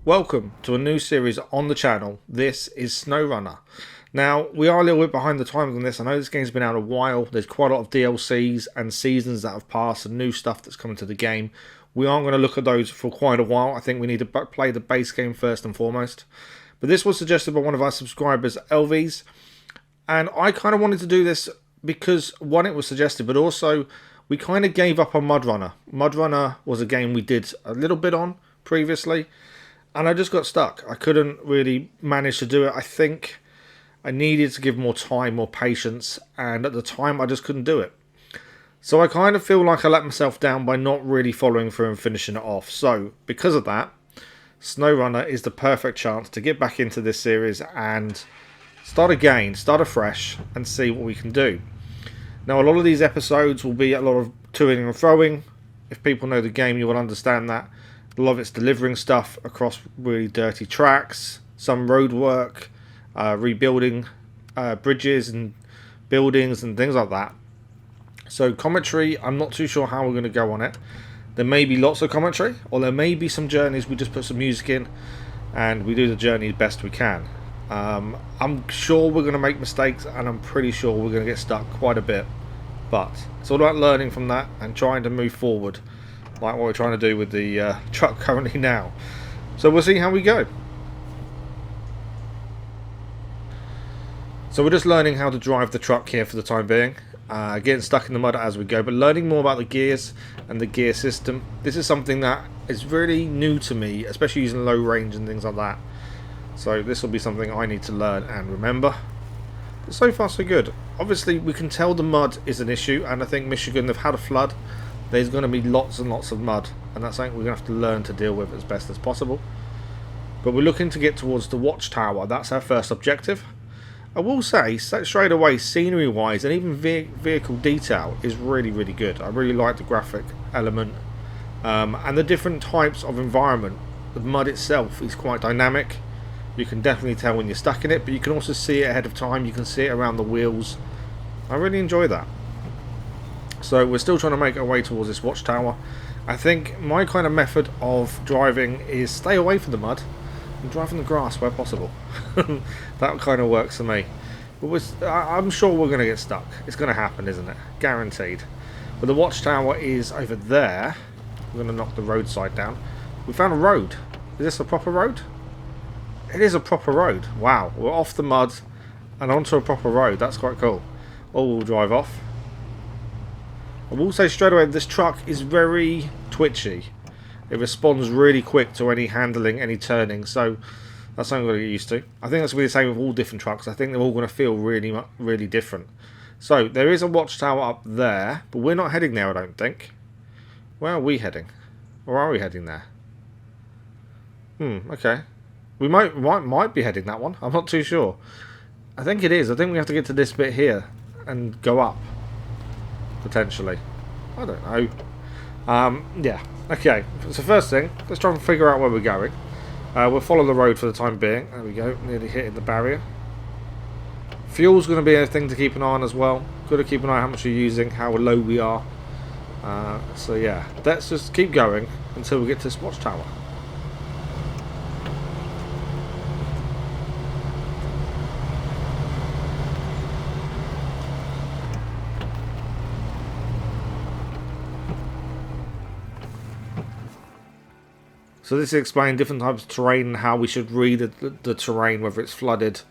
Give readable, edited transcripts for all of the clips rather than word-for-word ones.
Welcome to a new series on the channel. This is SnowRunner. Now, we are a little bit behind the times on this. I know this game's been out a while. There's quite a lot of DLCs and seasons that have passed and new stuff that's coming to the game. We aren't going to look at those for quite a while. I think we need to play the base game first and foremost. But this was suggested by one of our subscribers, LVs. And I kind of wanted to do this because, one, it was suggested, but also we kind of gave up on MudRunner. MudRunner was a game we did a little bit on previously, and I just got stuck. I couldn't really manage to do it. I think I needed to give more time, more patience, and at the time I just couldn't do it. So I kind of feel like I let myself down by not really following through and finishing it off. So because of that, SnowRunner is the perfect chance to get back into this series and start again, start afresh, and see what we can do. Now, a lot of these episodes will be a lot of toing and throwing. If people know the game, you will understand that. A lot of it's delivering stuff across really dirty tracks, some road work, rebuilding bridges and buildings and things like that. So commentary, I'm not too sure how we're going to go on it. There may be lots of commentary, or there may be some journeys we just put some music in and we do the journey best we can. I'm sure we're going to make mistakes, and I'm pretty sure we're going to get stuck quite a bit, but it's all about learning from that and trying to move forward, like what we're trying to do with the truck currently now. So we'll see how we go. So we're just learning how to drive the truck here for the time being, getting stuck in the mud as we go, but learning more about the gears and the gear system. This is something that is really new to me, especially using low range and things like that. So this will be something I need to learn and remember. But so far so good. Obviously we can tell the mud is an issue, and I think Michigan, they've had a flood. There's going to be lots and lots of mud, and that's something we're going to have to learn to deal with as best as possible. But we're looking to get towards the Watchtower. That's our first objective. I will say straight away, scenery wise and even vehicle detail is really, really good. I really like the graphic element and the different types of environment. The mud itself is quite dynamic. You can definitely tell when you're stuck in it, but you can also see it ahead of time. You can see it around the wheels. I really enjoy that. So we're still trying to make our way towards this Watchtower. I think my kind of method of driving is stay away from the mud and drive in the grass where possible. That kind of works for me. But I'm sure we're going to get stuck. It's going to happen, isn't it? Guaranteed. But the Watchtower is over there. We're going to knock the roadside down. We found a road. Is this a proper road? It is a proper road. Wow, we're off the mud and onto a proper road. That's quite cool. All-wheel drive off. I will say straight away, this truck is very twitchy. It responds really quick to any handling, any turning, so that's something we're going to get used to. I think that's going to be the same with all different trucks. I think they're all going to feel really, really different. So there is a Watchtower up there, but we're not heading there, I don't think. Where are we heading? Or are we heading there? Okay. We might be heading that one. I'm not too sure. I think it is. I think we have to get to this bit here and go up. Potentially. I don't know. Yeah. Okay. So first thing, let's try and figure out where we're going. We'll follow the road for the time being. There we go. Nearly hitting the barrier. Fuel's going to be a thing to keep an eye on as well. Got to keep an eye on how much you're using, how low we are. So yeah. Let's just keep going until we get to this Watchtower. So this explains different types of terrain and how we should read the terrain, whether it's flooded,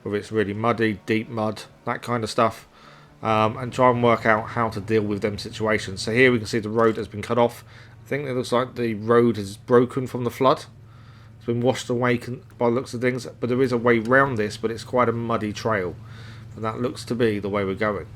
whether it's really muddy, deep mud, that kind of stuff, and try and work out how to deal with them situations. So here we can see the road has been cut off. I think it looks like the road is broken from the flood. It's been washed away by the looks of things, but there is a way round this, but it's quite a muddy trail, and that looks to be the way we're going.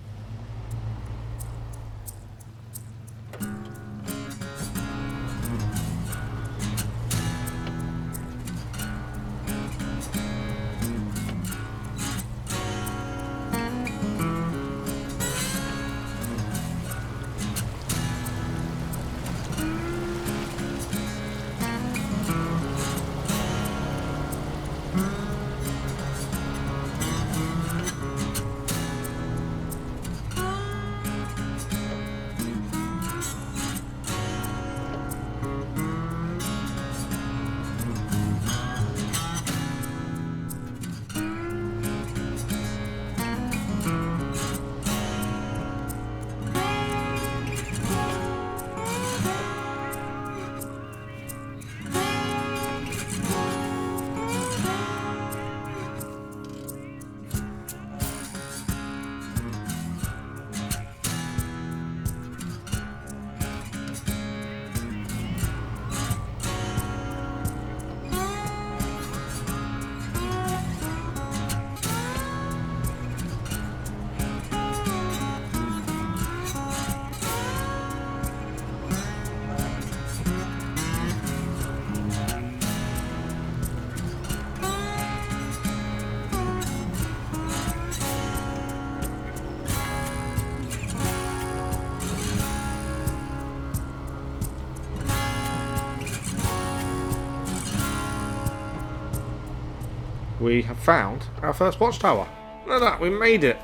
we have found our first watchtower. Look at that, we made it.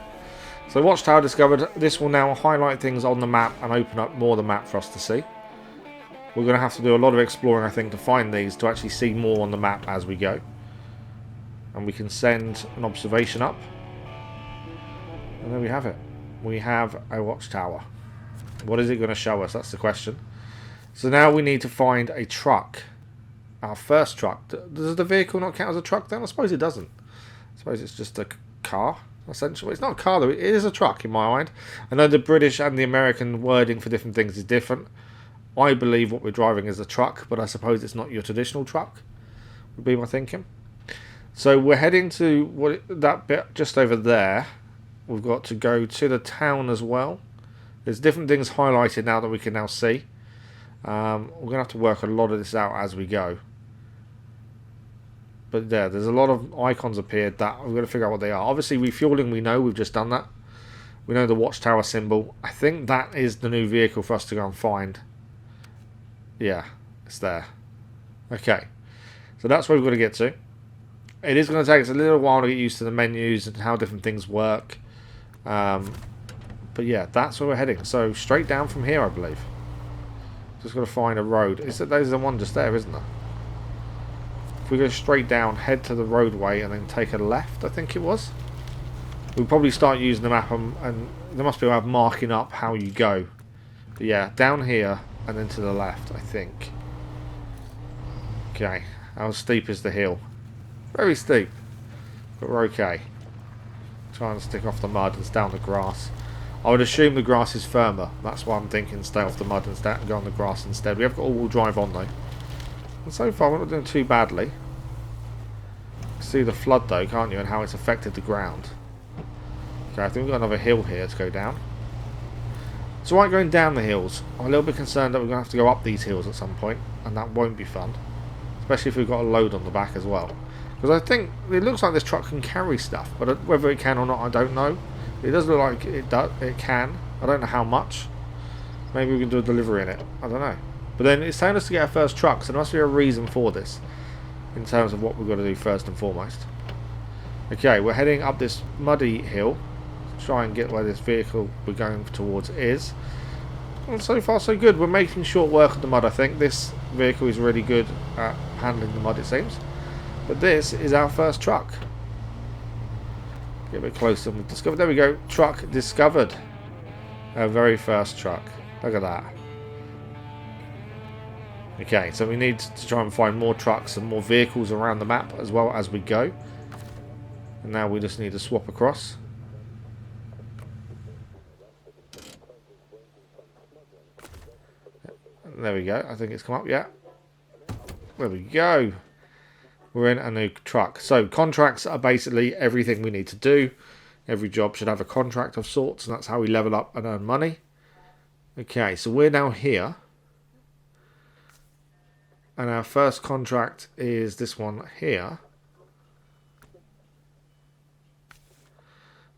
So watchtower discovered. This will now highlight things on the map and open up more of the map for us to see. We're going to have to do a lot of exploring, I think, to find these, to actually see more on the map as we go. And we can send an observation up. And there we have it. We have a watchtower. What is it going to show us? That's the question. So now we need to find a truck. Our first truck. Does the vehicle not count as a truck then? I suppose it doesn't. I suppose it's just a car, essentially. It's not a car though. It is a truck in my mind. I know the British and the American wording for different things is different. I believe what we're driving is a truck, but I suppose it's not your traditional truck, would be my thinking. So we're heading to that bit just over there. We've got to go to the town as well. There's different things highlighted now that we can now see. We're going to have to work a lot of this out as we go. But there's a lot of icons appeared that we're going to figure out what they are. Obviously, refueling, we know, we've just done that. We know the watchtower symbol. I think that is the new vehicle for us to go and find. Yeah, it's there. Okay, so that's where we've got to get to. It is going to take us a little while to get used to the menus and how different things work. But yeah, that's where we're heading. So straight down from here, I believe. Just got to find a road. There's the one just there, isn't there? If we go straight down, head to the roadway, and then take a left, I think it was. We'll probably start using the map, and there must be a way of marking up how you go. But yeah, down here, and then to the left, I think. Okay, how steep is the hill? Very steep, but we're okay. Try and stick off the mud and stay on the grass. I would assume the grass is firmer. That's why I'm thinking stay off the mud and go on the grass instead. We have got all-wheel drive on though. And so far we're not doing too badly. You can see the flood though, can't you, and how it's affected the ground. Okay, I think we've got another hill here to go down. It's alright going down the hills. I'm a little bit concerned that we're going to have to go up these hills at some point, and that won't be fun. Especially if we've got a load on the back as well. Because I think it looks like this truck can carry stuff, but whether it can or not, I don't know. It does look like it can. I don't know how much. Maybe we can do a delivery in it. I don't know. But then it's telling us to get our first truck, so there must be a reason for this. In terms of what we've got to do first and foremost. Okay, we're heading up this muddy hill. Try and get where this vehicle we're going towards is. And so far so good. We're making short work of the mud, I think. This vehicle is really good at handling the mud, it seems. But this is our first truck. Get a bit closer and we've discovered. There we go. Truck discovered. Our very first truck. Look at that. Okay, so we need to try and find more trucks and more vehicles around the map as well as we go. And now we just need to swap across. There we go. I think it's come up, yeah. There we go. We're in a new truck. So contracts are basically everything we need to do. Every job should have a contract of sorts, and that's how we level up and earn money. Okay, so we're now here. And our first contract is this one here.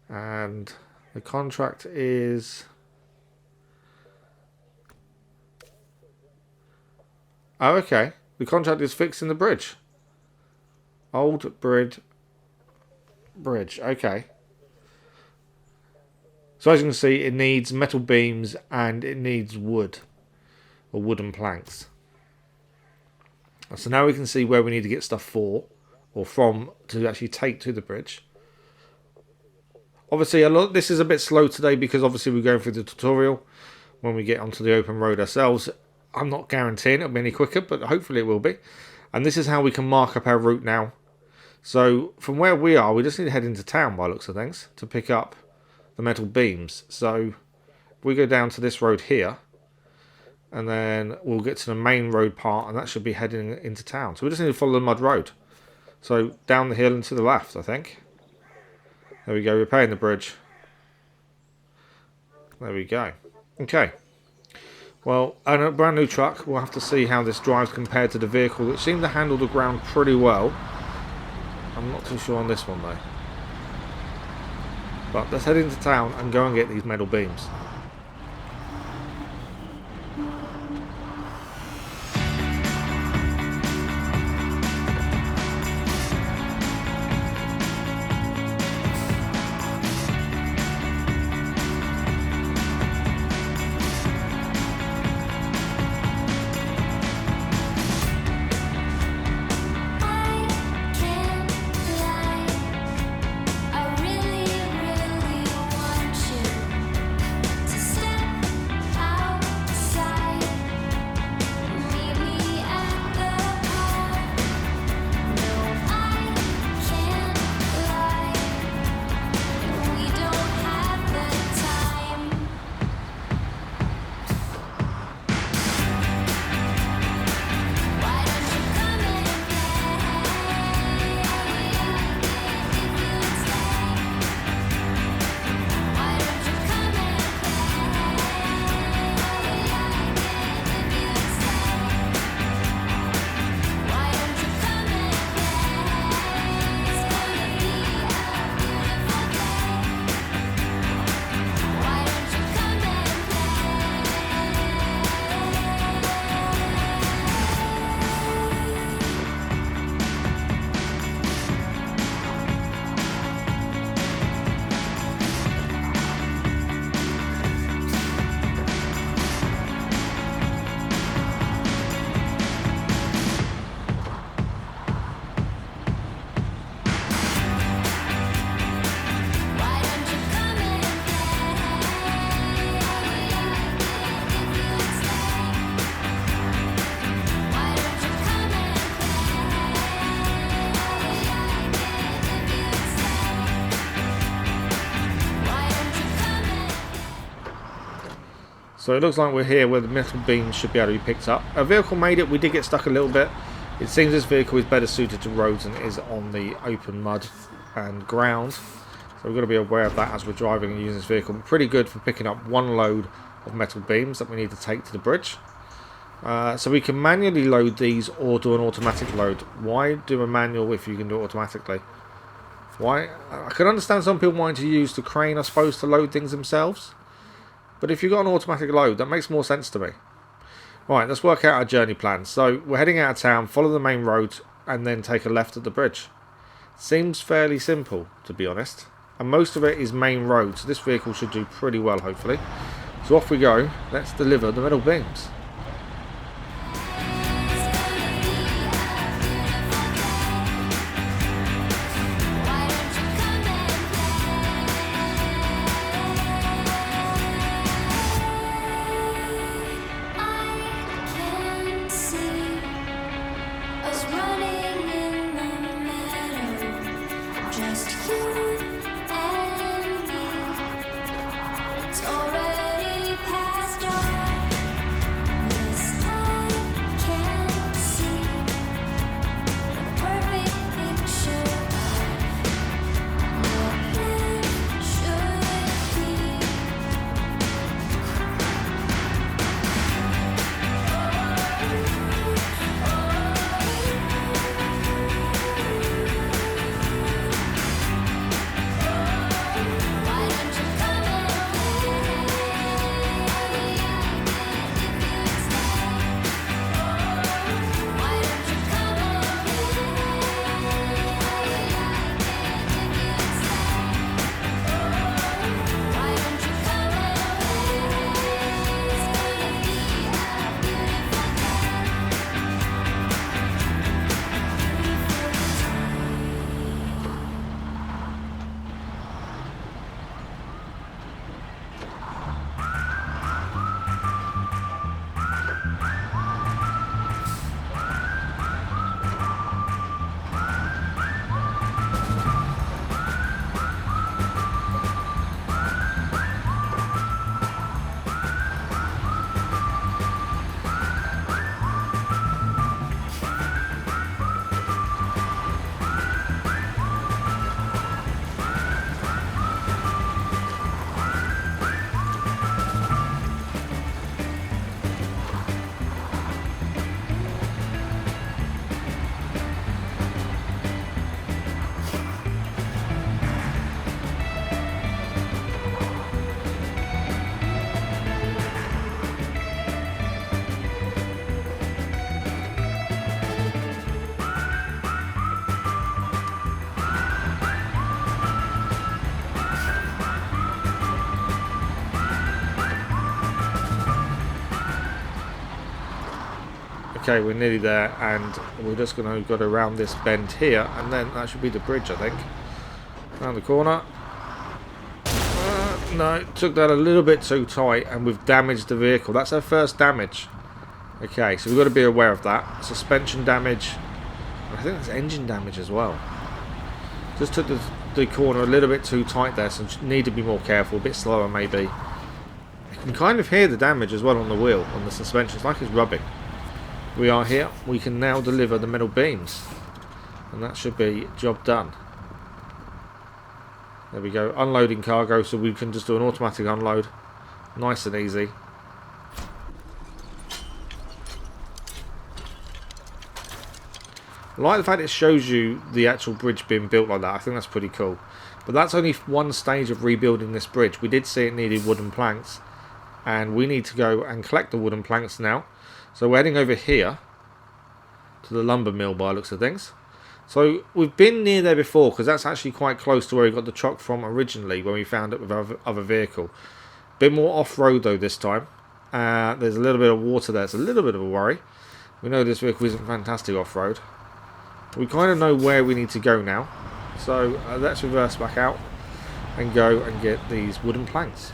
And the contract is... Oh, okay. The contract is fixing the bridge. Old bridge. Okay. So as you can see, it needs metal beams and it needs wood. Or wooden planks. So now we can see where we need to get stuff for. Or from to actually take to the bridge. Obviously, this is a bit slow today because obviously we're going through the tutorial. When we get onto the open road ourselves, I'm not guaranteeing it'll be any quicker, but hopefully it will be. And this is how we can mark up our route now. So from where we are, we just need to head into town by the looks of things to pick up the metal beams. So if we go down to this road here, and then we'll get to the main road part, and that should be heading into town. So we just need to follow the mud road. So down the hill and to the left, I think. There we go, repairing the bridge. There we go. Okay. Well, and a brand new truck. We'll have to see how this drives compared to the vehicle that seemed to handle the ground pretty well. I'm not too sure on this one though. But let's head into town and go and get these metal beams. So it looks like we're here where the metal beams should be able to be picked up. Our vehicle made it. We did get stuck a little bit. It seems this vehicle is better suited to roads than it is on the open mud and ground. So we've got to be aware of that as we're driving and using this vehicle. Pretty good for picking up one load of metal beams that we need to take to the bridge. So we can manually load these or do an automatic load. Why do a manual if you can do it automatically? Why? I can understand some people wanting to use the crane, I suppose, to load things themselves. But if you've got an automatic load, that makes more sense to me. Right, let's work out our journey plan. So we're heading out of town, follow the main road, and then take a left at the bridge. Seems fairly simple, to be honest. And most of it is main road, so this vehicle should do pretty well, hopefully. So off we go. Let's deliver the metal beams. Okay, we're nearly there, and we're just going to go around this bend here, and then that should be the bridge, I think. Around the corner. No, took that a little bit too tight, and we've damaged the vehicle. That's our first damage. Okay, so we've got to be aware of that. Suspension damage. I think that's engine damage as well. Just took the corner a little bit too tight there, so need to be more careful, a bit slower maybe. You can kind of hear the damage as well on the wheel, on the suspension. It's like it's rubbing. We are here. We can now deliver the metal beams, and that should be job done. There we go, unloading cargo, so we can just do an automatic unload, nice and easy. I like the fact it shows you the actual bridge being built like that. I think that's pretty cool. But that's only one stage of rebuilding this bridge. We did see it needed wooden planks, and we need to go and collect the wooden planks now. So we're heading over here to the lumber mill by the looks of things. So we've been near there before, because that's actually quite close to where we got the truck from originally when we found it with our other vehicle. Bit more off-road though this time. There's a little bit of water there. It's a little bit of a worry. We know this vehicle isn't fantastic off-road. We kind of know where we need to go now. So let's reverse back out and go and get these wooden planks.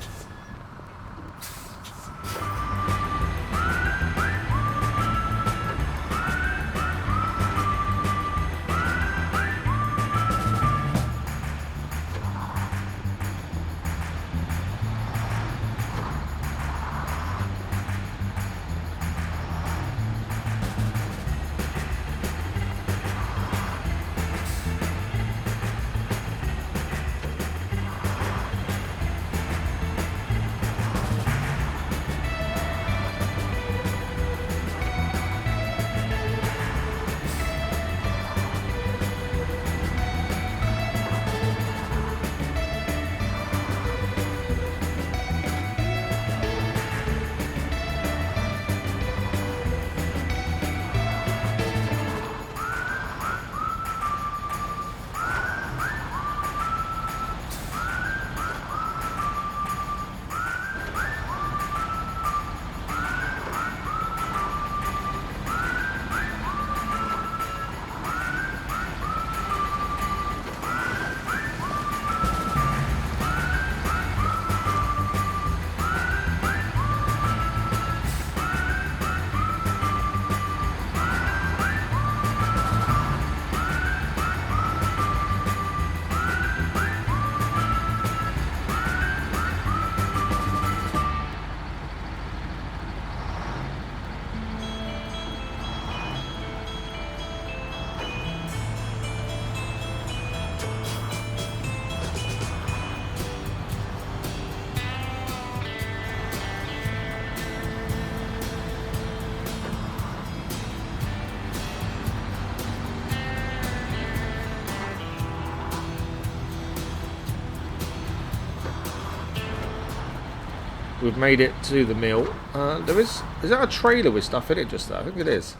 we've made it to the mill. Is that a trailer with stuff in it just there? I think it is.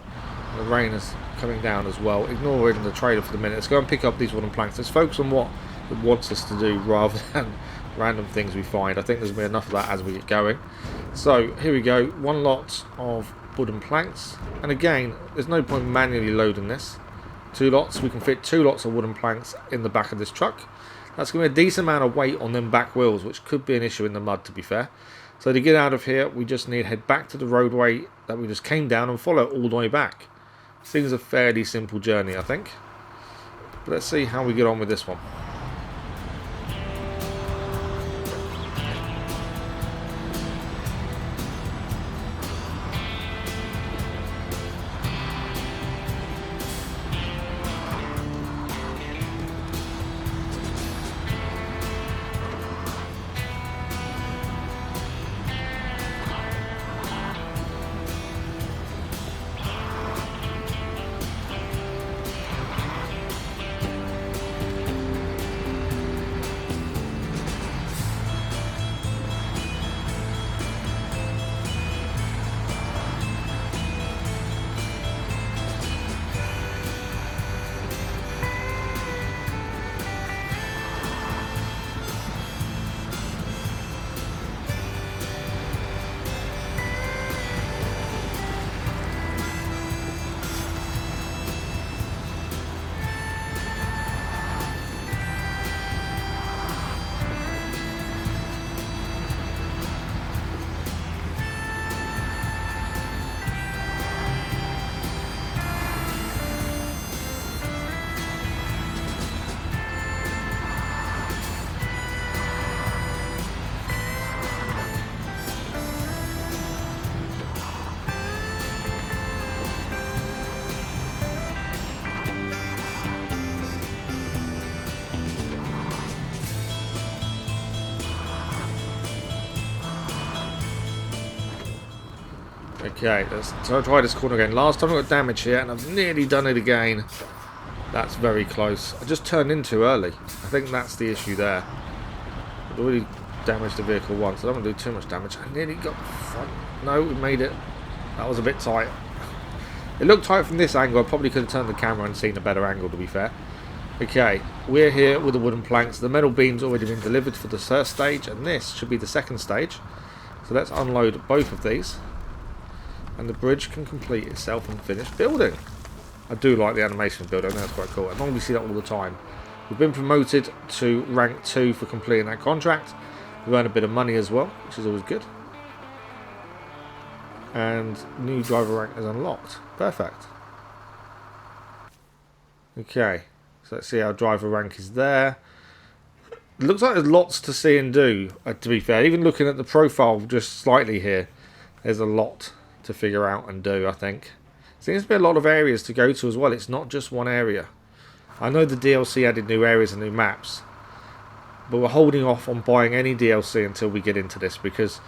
The rain is coming down as well. Ignore reading the trailer for the minute. Let's go and pick up these wooden planks. Let's focus on what it wants us to do rather than random things we find. I think there's going to be enough of that as we get going. So here we go. One lot of wooden planks. And again, there's no point manually loading this. 2 lots. We can fit 2 lots of wooden planks in the back of this truck. That's going to be a decent amount of weight on them back wheels, which could be an issue in the mud, to be fair. So to get out of here, we just need to head back to the roadway that we just came down and follow all the way back. Seems a fairly simple journey, I think. But let's see how we get on with this one. Okay, let's try this corner again. Last time I got damage here, and I've nearly done it again. That's very close. I just turned in too early. I think that's the issue there. I've already damaged the vehicle once. I don't want to do too much damage. I nearly got front. No, we made it. That was a bit tight. It looked tight from this angle. I probably could have turned the camera and seen a better angle, to be fair. Okay, we're here with the wooden planks. The metal beam's already been delivered for the first stage, and this should be the second stage. So let's unload both of these. And the bridge can complete itself and finish building. I do like the animation of building. I think that's quite cool. As long as we see that all the time. We've been promoted to rank 2 for completing that contract. We've earned a bit of money as well, which is always good. And new driver rank is unlocked. Perfect. Okay, so let's see our driver rank is there. It looks like there's lots to see and do, to be fair. Even looking at the profile just slightly here, there's a lot to figure out and do, I think. Seems to be a lot of areas to go to as well. It's not just one area. I know the DLC added new areas and new maps, but we're holding off on buying any DLC until we get into this, because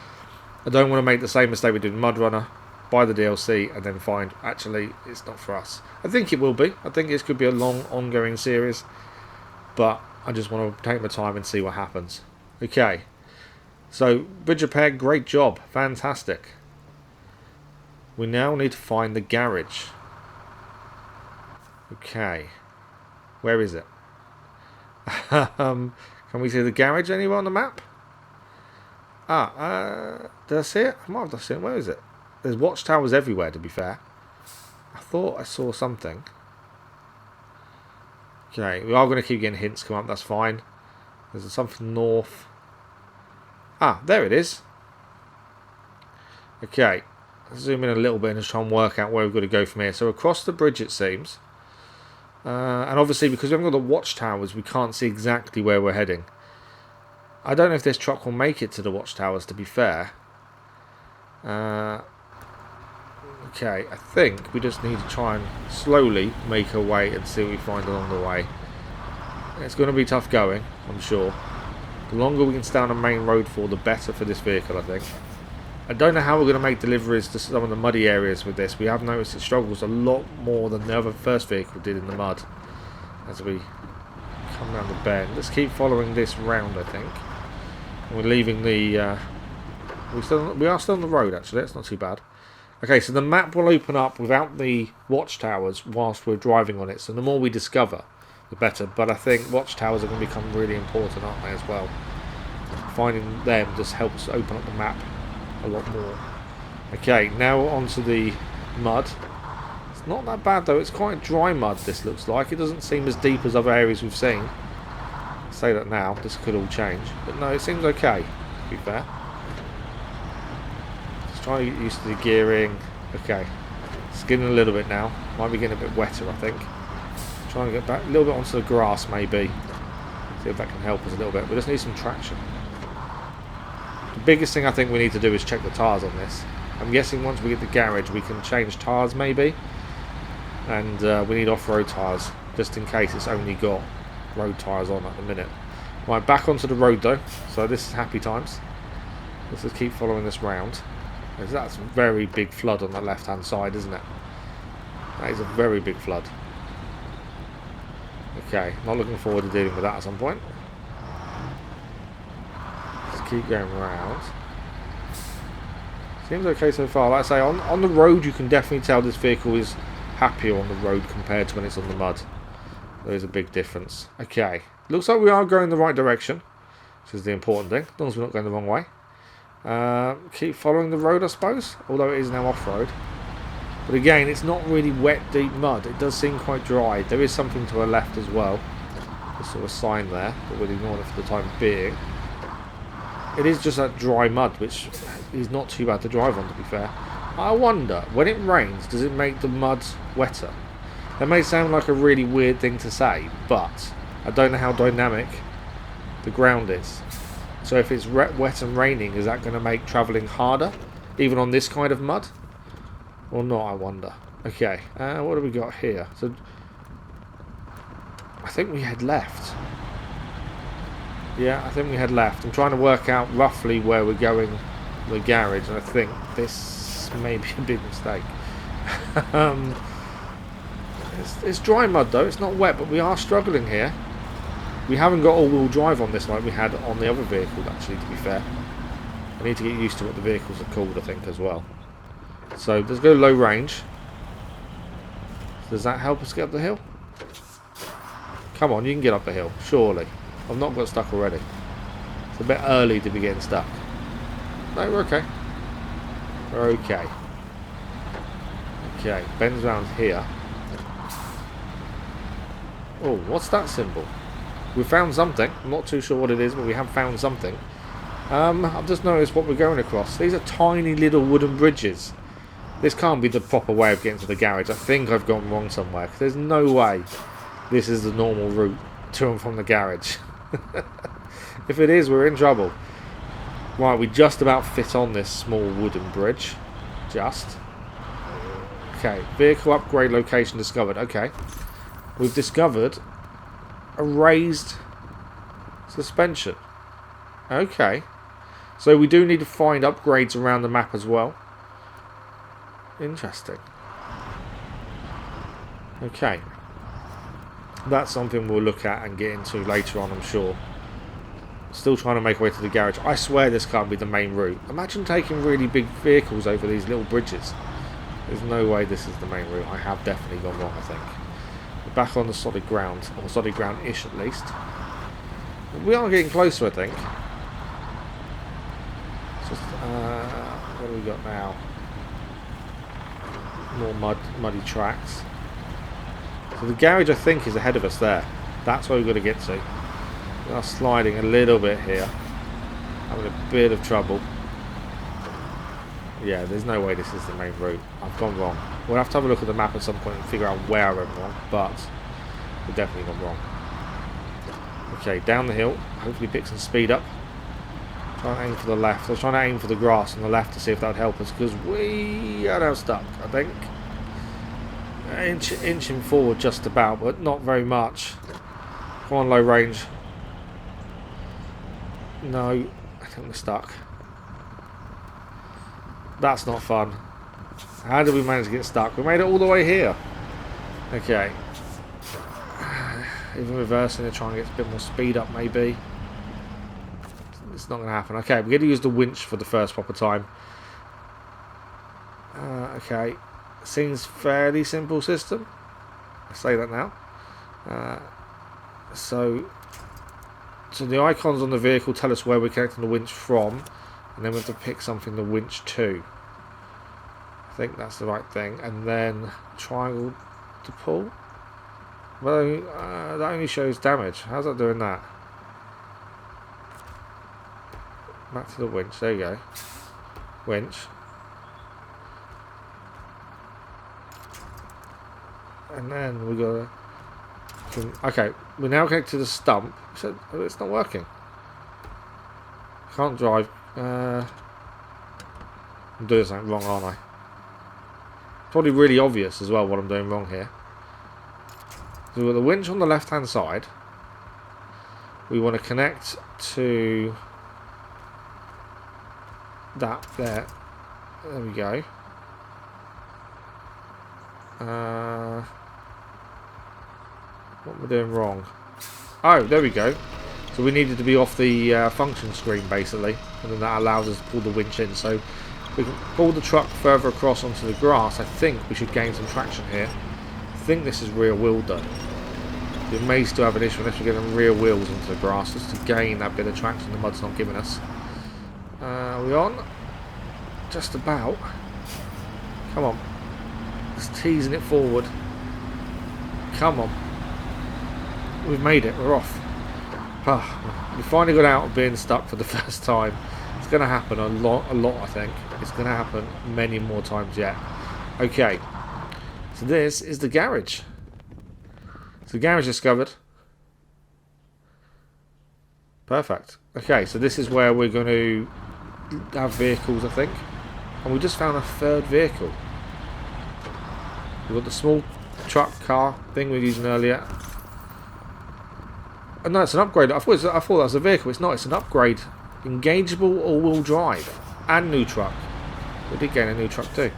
I don't want to make the same mistake we did in Mudrunner, buy the DLC and then find actually it's not for us. I think it will be. I think this could be a long ongoing series, but I just want to take my time and see what happens. Okay, so bridge repair, great job, fantastic. We now need to find the garage. Okay. Where is it? Can we see the garage anywhere on the map? Did I see it? I might have seen it. Where is it? There's watchtowers everywhere, to be fair. I thought I saw something. Okay, we are going to keep getting hints come up. That's fine. There's something north. There it is. Okay. Zoom in a little bit and just try and work out where we've got to go from here. So across the bridge it seems. And obviously because we haven't got the watchtowers, we can't see exactly where we're heading. I don't know if this truck will make it to the watchtowers, to be fair. Okay, I think we just need to try and slowly make our way and see what we find along the way. It's going to be tough going, I'm sure. The longer we can stay on the main road for, the better for this vehicle, I think. I don't know how we're going to make deliveries to some of the muddy areas with this. We have noticed it struggles a lot more than the other first vehicle did in the mud as we come round the bend. Let's keep following this round, I think. And we're leaving the We are still on the road, actually. It's not too bad. Okay, so the map will open up without the watchtowers whilst we're driving on it. So the more we discover, the better. But I think watchtowers are going to become really important, aren't they, as well? Finding them just helps open up the map a lot more. Okay, now onto the mud. It's not that bad, though. It's quite dry mud, this looks like. It doesn't seem as deep as other areas we've seen. I say that now. This could all change. But no, it seems okay, to be fair. Trying to get used to the gearing. Okay. Skidding a little bit now. Might be getting a bit wetter, I think. Trying to get back a little bit onto the grass, maybe. See if that can help us a little bit. We just need some traction. The biggest thing I think we need to do is check the tyres on this. I'm guessing once we get the garage, we can change tyres, maybe. And we need off-road tyres, just in case it's only got road tyres on at the minute. Right, back onto the road, though. So this is happy times. Let's just keep following this round. That's a very big flood on the left hand side, isn't it? That is a very big flood. Okay, not looking forward to dealing with that at some point. Let's keep going around. Seems okay so far. Like I say, on the road you can definitely tell this vehicle is happier on the road compared to when it's on the mud. There is a big difference. Okay, looks like we are going the right direction, which is the important thing, as long as we're not going the wrong way. Keep following the road, I suppose, although it is now off-road. But again, it's not really wet, deep mud. It does seem quite dry. There is something to our left as well. There's sort of a sign there, but we'll ignore it for the time being. It is just that dry mud, which is not too bad to drive on, to be fair. I wonder, when it rains, does it make the mud wetter? That may sound like a really weird thing to say, but I don't know how dynamic the ground is. So if it's wet and raining, is that going to make travelling harder, even on this kind of mud? Or not, I wonder. Okay, what do we got here? So I think we had left. Yeah, I think we had left. I'm trying to work out roughly where we're going, the garage, and I think this may be a big mistake. It's dry mud though, it's not wet, but we are struggling here. We haven't got all-wheel drive on this like we had on the other vehicle, actually, to be fair. I need to get used to what the vehicles are called, I think, as well. So, let's go low range. Does that help us get up the hill? Come on, you can get up the hill, surely. I've not got stuck already. It's a bit early to be getting stuck. No, we're okay. We're okay. Okay, bends around here. Oh, what's that symbol? We found something. I'm not too sure what it is, but we have found something. I've just noticed what we're going across. These are tiny little wooden bridges. This can't be the proper way of getting to the garage. I think I've gone wrong somewhere, because there's no way this is the normal route to and from the garage. If it is, we're in trouble. Right, we just about fit on this small wooden bridge. Just. Okay, vehicle upgrade location discovered. Okay. We've discovered a raised suspension. Okay. So we do need to find upgrades around the map as well. Interesting. Okay. That's something we'll look at and get into later on, I'm sure. Still trying to make our way to the garage. I swear this can't be the main route. Imagine taking really big vehicles over these little bridges. There's no way this is the main route. I have definitely gone wrong, I think. We're back on the solid ground. Or solid ground-ish, at least. We are getting closer, I think. It's just, what do we got now? More muddy tracks. So the garage, I think, is ahead of us there. That's where we've got to get to. We are sliding a little bit here. Having a bit of trouble. Yeah, there's no way this is the main route. I've gone wrong. We'll have to have a look at the map at some point and figure out where I went wrong, but we've definitely gone wrong. Okay, down the hill. Hopefully pick some speed up. Try and aim for the left. I was trying to aim for the grass on the left to see if that would help us, because we are now stuck, I think. Inching forward just about, but not very much. Come on, low range. No, I think we're stuck. That's not fun. How did we manage to get stuck? We made it all the way here. Okay. Even reversing to try and get a bit more speed up, maybe. This It's not going to happen. Okay, we're going to use the winch for the first proper time. Okay, seems fairly simple system. I say that now. So the icons on the vehicle tell us where we're connecting the winch from, and then we have to pick something to winch to. I think that's the right thing. And then triangle to pull. Well, that only shows damage. How's that doing that? Back to the winch. There you go. Winch. And then we got to... Okay, we're now connected to the stump. So it's not working. Can't drive. I'm doing something wrong, aren't I? Probably really obvious as well what I'm doing wrong here. So we've got the winch on the left hand side. We want to connect to that there. There we go. What am I doing wrong? Oh, there we go. So we needed to be off the function screen basically, and then that allows us to pull the winch in. So we can pull the truck further across onto the grass. I think we should gain some traction here. I think this is rear wheel done. We may still have an issue unless we're getting rear wheels into the grass just to gain that bit of traction the mud's not giving us. Are we on? Just about. Come on. Just teasing it forward. Come on. We've made it. We're off. We finally got out of being stuck for the first time. It's going to happen a lot, I think. It's going to happen many more times yet. Okay. So this is the garage. So the garage discovered. Perfect. Okay, so this is where we're going to have vehicles, I think. And we just found a third vehicle. We've got the small truck car thing we were using earlier. Oh, no, it's an upgrade. I thought that was a vehicle. It's not. It's an upgrade. Engageable all-wheel drive. And new truck. We did get a new truck too.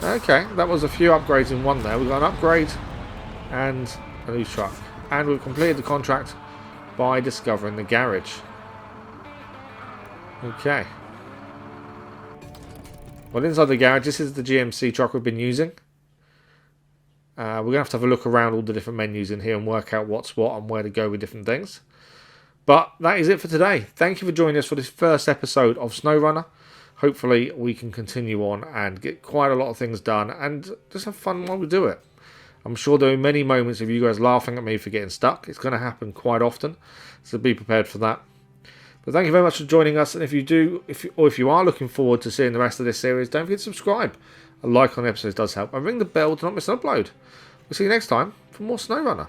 Okay, that was a few upgrades in one there. We got an upgrade and a new truck. And we've completed the contract by discovering the garage. Okay. Well, inside the garage, this is the GMC truck we've been using. We're going to have a look around all the different menus in here and work out what's what and where to go with different things. But that is it for today. Thank you for joining us for this first episode of SnowRunner. Hopefully we can continue on and get quite a lot of things done and just have fun while we do it. I'm sure there are many moments of you guys laughing at me for getting stuck. It's going to happen quite often, so be prepared for that. But thank you very much for joining us, and if you are looking forward to seeing the rest of this series, don't forget to subscribe. A like on the episodes does help, and ring the bell to not miss an upload. We'll see you next time for more SnowRunner.